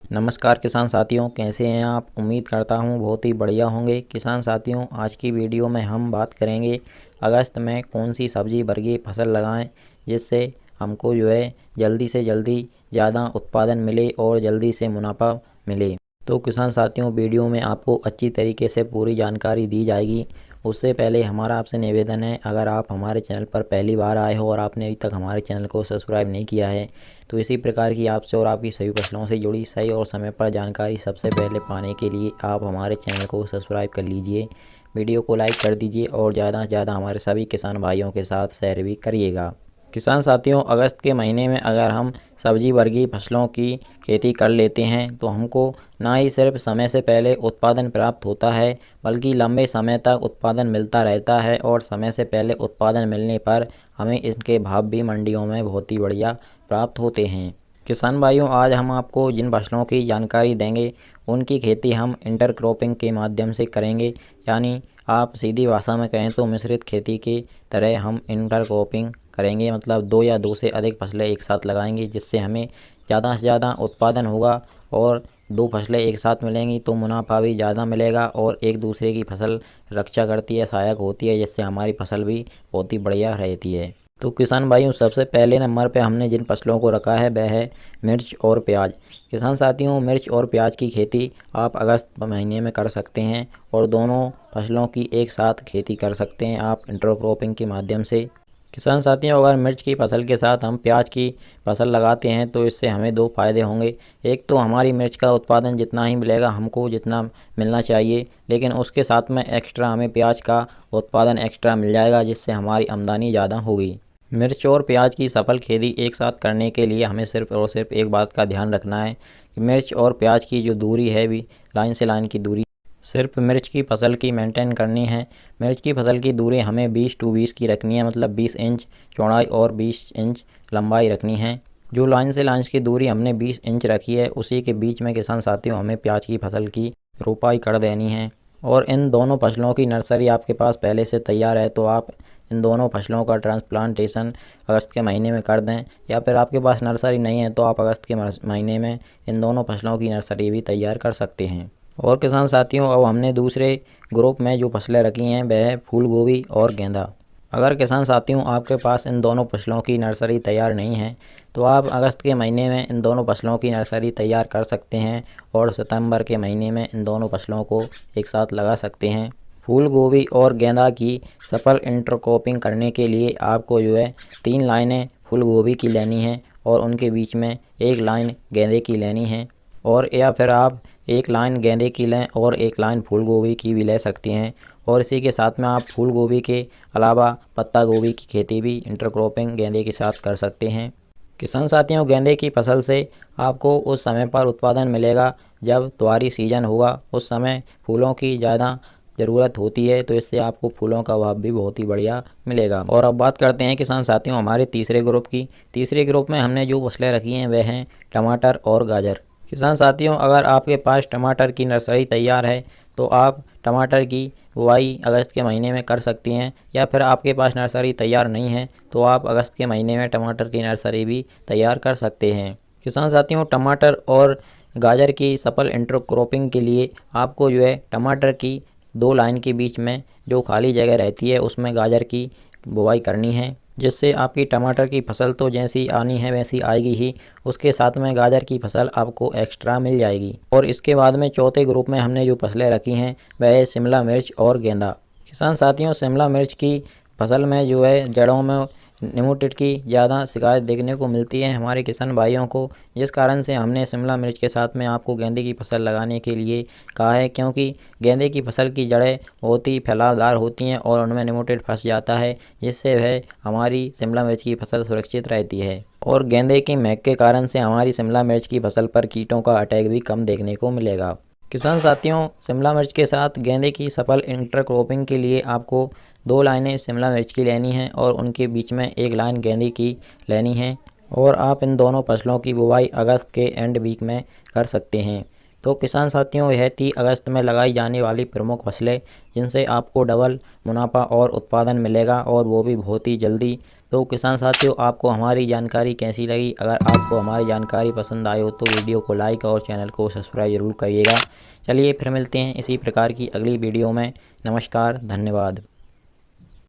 नमस्कार किसान साथियों, कैसे हैं आप। उम्मीद करता हूं बहुत ही बढ़िया होंगे। किसान साथियों, आज की वीडियो में हम बात करेंगे अगस्त में कौन सी सब्जी वर्गीय फसल लगाएं जिससे हमको जल्दी से जल्दी ज़्यादा उत्पादन मिले और जल्दी से मुनाफा मिले। तो किसान साथियों, वीडियो में आपको अच्छी तरीके से पूरी जानकारी दी जाएगी। उससे पहले हमारा आपसे निवेदन है, अगर आप हमारे चैनल पर पहली बार आए हो और आपने अभी तक हमारे चैनल को सब्सक्राइब नहीं किया है तो इसी प्रकार की आपसे और आपकी सभी फसलों से जुड़ी सही और समय पर जानकारी सबसे पहले पाने के लिए आप हमारे चैनल को सब्सक्राइब कर लीजिए। वीडियो को लाइक कर दीजिए और ज़्यादा से ज़्यादा हमारे सभी किसान भाइयों के साथ शेयर भी करिएगा। किसान साथियों, अगस्त के महीने में अगर हम सब्जी वर्गीय फसलों की खेती कर लेते हैं तो हमको ना ही सिर्फ समय से पहले उत्पादन प्राप्त होता है बल्कि लंबे समय तक उत्पादन मिलता रहता है और समय से पहले उत्पादन मिलने पर हमें इनके भाव भी मंडियों में बहुत ही बढ़िया प्राप्त होते हैं। किसान भाइयों, आज हम आपको जिन फसलों की जानकारी देंगे उनकी खेती हम इंटरक्रॉपिंग के माध्यम से करेंगे, यानी आप सीधी भाषा में कहें तो मिश्रित खेती की तरह हम इंटरक्रॉपिंग करेंगे। मतलब दो या दो से अधिक फसलें एक साथ लगाएंगे जिससे हमें ज़्यादा से ज़्यादा उत्पादन होगा और दो फसलें एक साथ मिलेंगी तो मुनाफा भी ज़्यादा मिलेगा और एक दूसरे की फसल रक्षा करती है, सहायक होती है, जिससे हमारी फसल भी बहुत ही बढ़िया रहती है। तो किसान भाइयों, सबसे पहले नंबर पे हमने जिन फसलों को रखा है वह है मिर्च और प्याज। किसान साथियों, मिर्च और प्याज की खेती आप अगस्त महीने में कर सकते हैं और दोनों फसलों की एक साथ खेती कर सकते हैं आप इंटरक्रॉपिंग के माध्यम से। किसान साथियों, अगर मिर्च की फसल के साथ हम प्याज की फसल लगाते हैं तो इससे हमें दो फायदे होंगे। एक तो हमारी मिर्च का उत्पादन जितना ही मिलेगा हमको जितना मिलना चाहिए, लेकिन उसके साथ में एक्स्ट्रा हमें प्याज का उत्पादन एक्स्ट्रा मिल जाएगा जिससे हमारी आमदनी ज़्यादा होगी। मिर्च और प्याज की सफल खेती एक साथ करने के लिए हमें सिर्फ और सिर्फ एक बात का ध्यान रखना है कि मिर्च और प्याज की जो दूरी है भी लाइन से लाइन की दूरी सिर्फ मिर्च की फसल की मेंटेन करनी है। मिर्च की फसल की दूरी हमें 20 की रखनी है, मतलब 20 इंच चौड़ाई और 20 इंच लंबाई रखनी है। जो लाइन से लाइन की दूरी हमने 20 इंच रखी है उसी के बीच में किसान साथियों हमें प्याज की फसल की रोपाई कर देनी है। और इन दोनों फसलों की नर्सरी आपके पास पहले से तैयार है तो आप इन दोनों फसलों का ट्रांसप्लांटेशन अगस्त के महीने में कर दें, या फिर आपके पास नर्सरी नहीं है तो आप अगस्त के महीने में इन दोनों फसलों की नर्सरी भी तैयार कर सकते हैं। और किसान साथियों, अब हमने दूसरे ग्रुप में जो फसलें रखी हैं वह है फूल गोभी और गेंदा। अगर किसान साथियों आपके पास इन दोनों फसलों की नर्सरी तैयार नहीं है तो आप अगस्त के महीने में इन दोनों फसलों की नर्सरी तैयार कर सकते हैं और सितंबर के महीने में इन दोनों फसलों को एक साथ लगा सकते हैं। फूल गोभी और गेंदा की सफल इंटरक्रॉपिंग करने के लिए आपको 3 लाइनें फूल गोभी की लेनी है और उनके बीच में एक लाइन गेंदे की लेनी है, और या फिर आप एक लाइन गेंदे की लें और एक लाइन फूल गोभी की भी ले सकती हैं। और इसी के साथ में आप फूल गोभी के अलावा पत्ता गोभी की खेती भी इंटरक्रॉपिंग गेंदे के साथ कर सकते हैं। किसान साथियों, गेंदे की फसल से आपको उस समय पर उत्पादन मिलेगा जब त्वारी सीजन होगा, उस समय फूलों की ज़्यादा ज़रूरत होती है तो इससे आपको फूलों का भाव भी बहुत ही बढ़िया मिलेगा। और अब बात करते हैं किसान साथियों हमारे तीसरे ग्रुप की। तीसरे ग्रुप में हमने जो फसलें रखी हैं वह हैं टमाटर और गाजर। किसान साथियों, अगर आपके पास टमाटर की नर्सरी तैयार है तो आप टमाटर की बुआई अगस्त के महीने में कर सकती हैं, या फिर आपके पास नर्सरी तैयार नहीं है तो आप अगस्त के महीने में टमाटर की नर्सरी भी तैयार कर सकते हैं। किसान साथियों, टमाटर और गाजर की सफल इंटरक्रॉपिंग के लिए आपको टमाटर की 2 लाइन के बीच में जो खाली जगह रहती है उसमें गाजर की बुआई करनी है, जिससे आपकी टमाटर की फसल तो जैसी आनी है वैसी आएगी ही, उसके साथ में गाजर की फसल आपको एक्स्ट्रा मिल जाएगी। और इसके बाद में चौथे ग्रुप में हमने जो फसलें रखी हैं वह है शिमला मिर्च और गेंदा। किसान साथियों, शिमला मिर्च की फसल में जड़ों में निमोटिड की ज़्यादा शिकायत देखने को मिलती है हमारे किसान भाइयों को, जिस कारण से हमने शिमला मिर्च के साथ में आपको गेंदे की फसल लगाने के लिए कहा है, क्योंकि गेंदे की फसल की जड़ें बहुत ही फैलावदार होती हैं और उनमें निमोटिड फंस जाता है, जिससे वह हमारी शिमला मिर्च की फसल सुरक्षित रहती है। और गेंदे की महक के कारण से हमारी शिमला मिर्च की फसल पर कीटों का अटैक भी कम देखने को मिलेगा। किसान साथियों, शिमला मिर्च के साथ गेंदे की सफल इंटरक्रॉपिंग के लिए आपको 2 लाइनें शिमला मिर्च की लेनी है और उनके बीच में एक लाइन गेंदे की लेनी है, और आप इन दोनों फसलों की बुवाई अगस्त के एंड वीक में कर सकते हैं। तो किसान साथियों, यह 30 अगस्त में लगाई जाने वाली प्रमुख फसलें जिनसे आपको डबल मुनाफा और उत्पादन मिलेगा और वो भी बहुत ही जल्दी। तो किसान साथियों, आपको हमारी जानकारी कैसी लगी? अगर आपको हमारी जानकारी पसंद आए हो तो वीडियो को लाइक और चैनल को सब्सक्राइब ज़रूर करिएगा। चलिए फिर मिलते हैं इसी प्रकार की अगली वीडियो में। नमस्कार, धन्यवाद।